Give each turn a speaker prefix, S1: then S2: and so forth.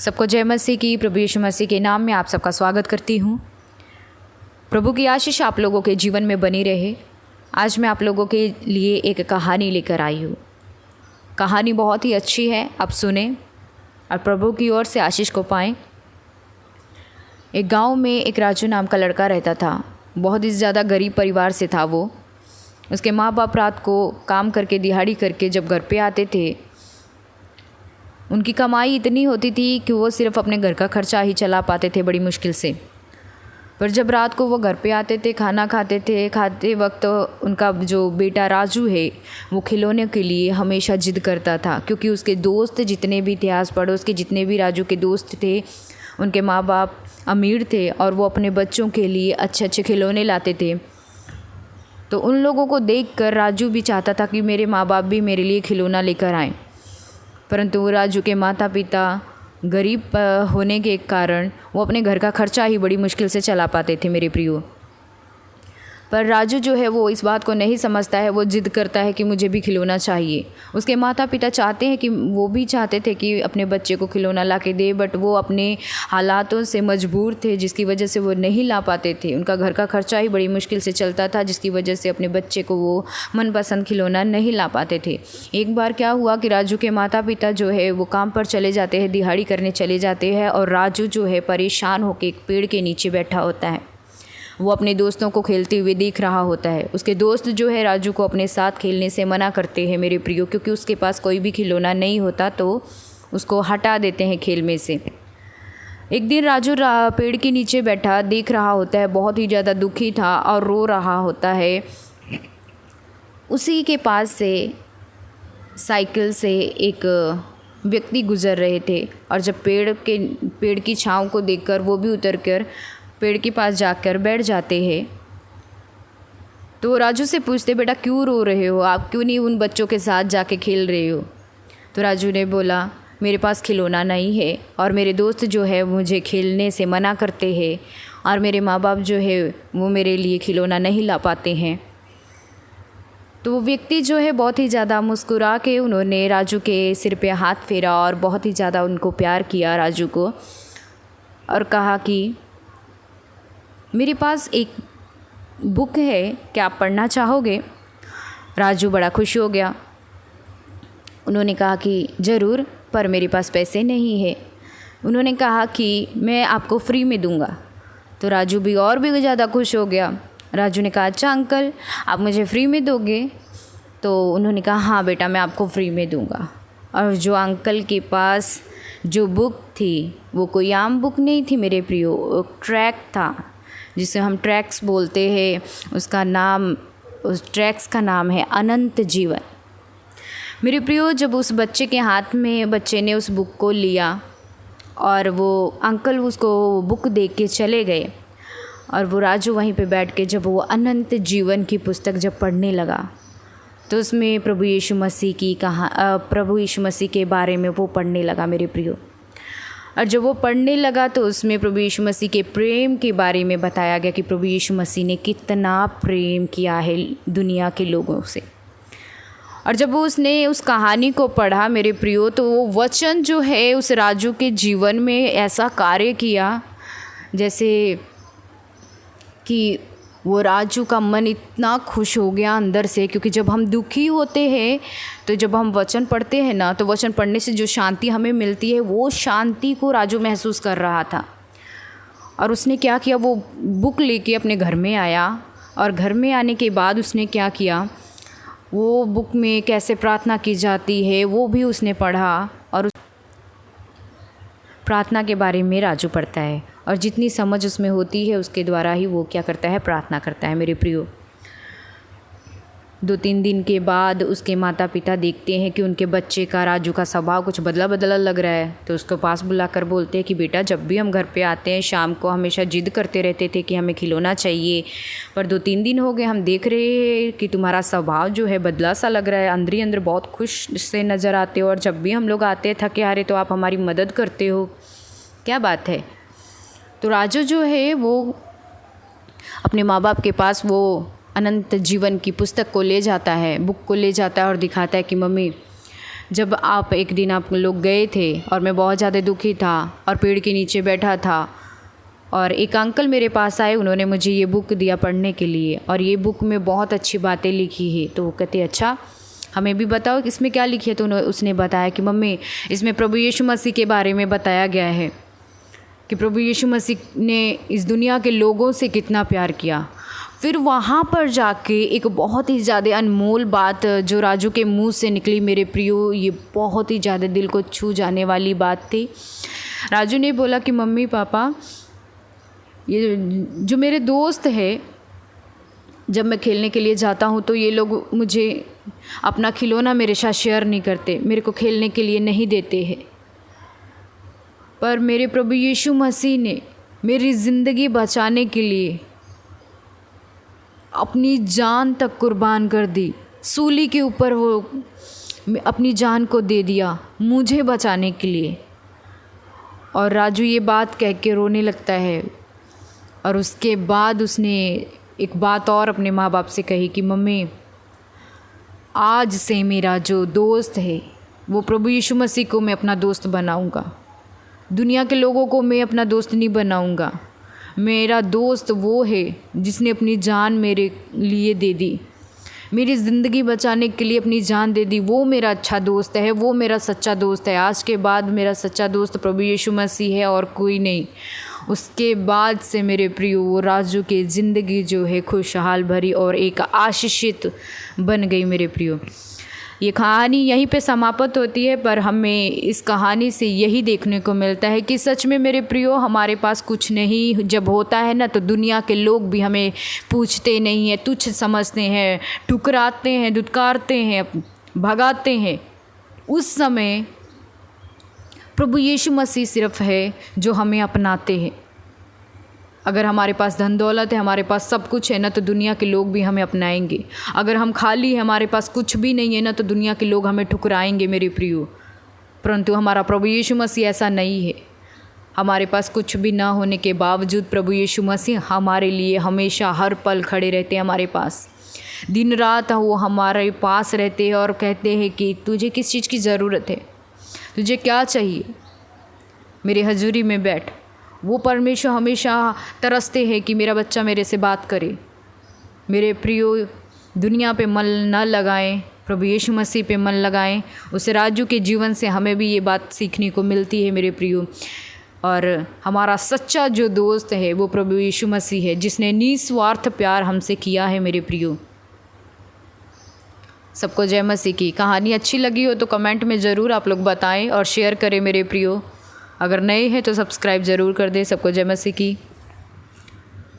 S1: सबको जय मसीह की। प्रभु यीशु मसीह के नाम में आप सबका स्वागत करती हूँ। प्रभु की आशीष आप लोगों के जीवन में बनी रहे। आज मैं आप लोगों के लिए एक कहानी लेकर आई हूँ। कहानी बहुत ही अच्छी है, आप सुने और प्रभु की ओर से आशीष को पाएं। एक गांव में एक राजू नाम का लड़का रहता था। बहुत ही ज़्यादा गरीब परिवार से था वो। उसके माँ बाप रात को काम करके दिहाड़ी करके जब घर पे आते थे, उनकी कमाई इतनी होती थी कि वो सिर्फ अपने घर का खर्चा ही चला पाते थे बड़ी मुश्किल से। पर जब रात को वो घर पे आते थे, खाना खाते वक्त उनका जो बेटा राजू है वो खिलौने के लिए हमेशा जिद करता था, क्योंकि उसके दोस्त जितने भी थे, आस पड़ोस के जितने भी राजू के दोस्त थे, उनके माँ बाप अमीर थे और वो अपने बच्चों के लिए अच्छे अच्छे खिलौने लाते थे। तो उन लोगों को देखकर राजू भी चाहता था कि मेरे माँ बाप भी मेरे लिए खिलौना लेकर आएँ। परंतु राजू के माता पिता गरीब होने के कारण वो अपने घर का खर्चा ही बड़ी मुश्किल से चला पाते थे मेरे प्रियो। पर राजू जो है वो इस बात को नहीं समझता है। वो जिद करता है कि मुझे भी खिलौना चाहिए। उसके माता पिता चाहते हैं कि वो भी चाहते थे कि अपने बच्चे को खिलौना ला के दे, बट वो अपने हालातों से मजबूर थे, जिसकी वजह से वो नहीं ला पाते थे। उनका घर का खर्चा ही बड़ी मुश्किल से चलता था, जिसकी वजह से अपने बच्चे को वो मनपसंद खिलौना नहीं ला पाते थे। एक बार क्या हुआ कि राजू के माता पिता जो है वो काम पर चले जाते हैं, दिहाड़ी करने चले जाते हैं, और राजू जो है परेशान होकर एक पेड़ के नीचे बैठा होता है। वो अपने दोस्तों को खेलते हुए देख रहा होता है। उसके दोस्त जो है राजू को अपने साथ खेलने से मना करते हैं मेरे प्रियो, क्योंकि उसके पास कोई भी खिलौना नहीं होता तो उसको हटा देते हैं खेल में से। एक दिन राजू पेड़ के नीचे बैठा देख रहा होता है, बहुत ही ज़्यादा दुखी था और रो रहा होता है। उसी के पास से साइकिल से एक व्यक्ति गुजर रहे थे, और जब पेड़ की छाँव को देखकर वो भी उतरकर पेड़ के पास जाकर बैठ जाते हैं। तो राजू से पूछते, बेटा क्यों रो रहे हो, आप क्यों नहीं उन बच्चों के साथ जाके खेल रहे हो? तो राजू ने बोला, मेरे पास खिलौना नहीं है और मेरे दोस्त जो है मुझे खेलने से मना करते हैं, और मेरे माँ बाप जो है वो मेरे लिए खिलौना नहीं ला पाते हैं। तो वो व्यक्ति जो है बहुत ही ज़्यादा मुस्कुरा के उन्होंने राजू के सिर पे हाथ फेरा और बहुत ही ज़्यादा उनको प्यार किया राजू को, और कहा कि मेरे पास एक बुक है, क्या आप पढ़ना चाहोगे? राजू बड़ा खुश हो गया। उन्होंने कहा कि ज़रूर, पर मेरे पास पैसे नहीं है। उन्होंने कहा कि मैं आपको फ्री में दूंगा। तो राजू भी और भी ज़्यादा खुश हो गया। राजू ने कहा, अच्छा अंकल आप मुझे फ्री में दोगे? तो उन्होंने कहा, हाँ बेटा मैं आपको फ्री में दूंगा। और जो अंकल के पास जो बुक थी वो कोई आम बुक नहीं थी मेरे प्रियो, ट्रैक था, जिसे हम ट्रैक्स बोलते हैं। उस ट्रैक्स का नाम है अनंत जीवन। मेरे प्रियो, जब उस बच्चे के हाथ में बच्चे ने उस बुक को लिया और वो अंकल उसको बुक देख के चले गए, और वो राजू वहीं पे बैठ के जब वो अनंत जीवन की पुस्तक जब पढ़ने लगा, तो उसमें प्रभु यीशु मसीह के बारे में वो पढ़ने लगा मेरे प्रियो। और जब वो पढ़ने लगा तो उसमें प्रभु यीशु मसीह के प्रेम के बारे में बताया गया कि प्रभु यीशु मसीह ने कितना प्रेम किया है दुनिया के लोगों से। और जब उसने उस कहानी को पढ़ा मेरे प्रियो, तो वो वचन जो है उस राजू के जीवन में ऐसा कार्य किया जैसे कि वो राजू का मन इतना खुश हो गया अंदर से। क्योंकि जब हम दुखी होते हैं तो जब हम वचन पढ़ते हैं ना, तो वचन पढ़ने से जो शांति हमें मिलती है, वो शांति को राजू महसूस कर रहा था। और उसने क्या किया, वो बुक लेके अपने घर में आया, और घर में आने के बाद उसने क्या किया, वो बुक में कैसे प्रार्थना की जाती है वो भी उसने पढ़ा, और प्रार्थना के बारे में राजू पढ़ता है, और जितनी समझ उसमें होती है उसके द्वारा ही वो क्या करता है, प्रार्थना करता है मेरे प्रियो। 2-3 दिन के बाद उसके माता पिता देखते हैं कि उनके बच्चे का, राजू का स्वभाव कुछ बदला बदला लग रहा है। तो उसको पास बुलाकर बोलते हैं कि बेटा, जब भी हम घर पे आते हैं शाम को हमेशा जिद करते रहते थे कि हमें खिलौना चाहिए, पर 2-3 दिन हो गए हम देख रहे हैं कि तुम्हारा स्वभाव जो है बदला सा लग रहा है, अंदर ही अंदर बहुत खुश से नज़र आते हो, और जब भी हम लोग आते हैं थके हारे तो आप हमारी मदद करते हो, क्या बात है? तो राजू जो है वो अपने माँ बाप के पास वो अनंत जीवन की पुस्तक को ले जाता है, बुक को ले जाता है और दिखाता है कि मम्मी जब आप एक दिन आप लोग गए थे और मैं बहुत ज़्यादा दुखी था और पेड़ के नीचे बैठा था और एक अंकल मेरे पास आए, उन्होंने मुझे ये बुक दिया पढ़ने के लिए और ये बुक में बहुत अच्छी बातें लिखी है। तो वो कहते अच्छा हमें भी बताओ कि इसमें क्या लिखी है। तो उसने बताया कि मम्मी इसमें प्रभु यीशु मसीह के बारे में बताया गया है कि प्रभु यीशु मसीह ने इस दुनिया के लोगों से कितना प्यार किया। फिर वहाँ पर जाके एक बहुत ही ज़्यादा अनमोल बात जो राजू के मुंह से निकली मेरे प्रियो, ये बहुत ही ज़्यादा दिल को छू जाने वाली बात थी। राजू ने बोला कि मम्मी पापा ये जो मेरे दोस्त है, जब मैं खेलने के लिए जाता हूँ तो ये लोग मुझे अपना खिलौना मेरे साथ शेयर नहीं करते, मेरे को खेलने के लिए नहीं देते हैं। पर मेरे प्रभु यीशु मसीह ने मेरी ज़िंदगी बचाने के लिए अपनी जान तक कुर्बान कर दी। सूली के ऊपर वो अपनी जान को दे दिया मुझे बचाने के लिए। और राजू ये बात कह के रोने लगता है और उसके बाद उसने एक बात और अपने माँ बाप से कही कि मम्मी आज से मेरा जो दोस्त है वो प्रभु यीशु मसीह को मैं अपना दोस्त बनाऊंगा, दुनिया के लोगों को मैं अपना दोस्त नहीं बनाऊंगा। मेरा दोस्त वो है जिसने अपनी जान मेरे लिए दे दी, मेरी ज़िंदगी बचाने के लिए अपनी जान दे दी। वो मेरा अच्छा दोस्त है, वो मेरा सच्चा दोस्त है। आज के बाद मेरा सच्चा दोस्त प्रभु यीशु मसीह है और कोई नहीं। उसके बाद से मेरे प्रियो राजू की ज़िंदगी जो है खुशहाल भरी और एक आशीषित बन गई मेरे प्रियो। ये कहानी यहीं पे समाप्त होती है, पर हमें इस कहानी से यही देखने को मिलता है कि सच में मेरे प्रियो हमारे पास कुछ नहीं जब होता है ना, तो दुनिया के लोग भी हमें पूछते नहीं हैं, तुच्छ समझते हैं, ठुकराते हैं, धुतकारते हैं, भगाते हैं। उस समय प्रभु यीशु मसीह सिर्फ है जो हमें अपनाते हैं। अगर हमारे पास धन दौलत है, हमारे पास सब कुछ है ना, तो दुनिया के लोग भी हमें अपनाएंगे। अगर हम खाली हैं, हमारे पास कुछ भी नहीं है ना, तो दुनिया के लोग हमें ठुकराएंगे मेरे प्रियो। परंतु हमारा प्रभु यीशु मसीह ऐसा नहीं है। हमारे पास कुछ भी ना होने के बावजूद प्रभु यीशु मसीह हमारे लिए हमेशा हर पल खड़े रहते हैं। हमारे पास दिन रात वो हमारे पास रहते हैं और कहते हैं कि तुझे किस चीज़ की ज़रूरत है, तुझे क्या चाहिए, मेरे हजूरी में बैठ। वो परमेश्वर हमेशा तरसते हैं कि मेरा बच्चा मेरे से बात करे। मेरे प्रियो दुनिया पे मन न लगाएं, प्रभु यीशु मसीह पे मन लगाएं। उस राजू के जीवन से हमें भी ये बात सीखने को मिलती है मेरे प्रियो। और हमारा सच्चा जो दोस्त है वो प्रभु यीशु मसीह है, जिसने निस्वार्थ प्यार हमसे किया है मेरे प्रियो। सबको जय मसीह की। कहानी अच्छी लगी हो तो कमेंट में ज़रूर आप लोग बताएं और शेयर करें मेरे प्रियो। अगर नए हैं तो सब्सक्राइब ज़रूर कर दें। सबको जय मसीह की।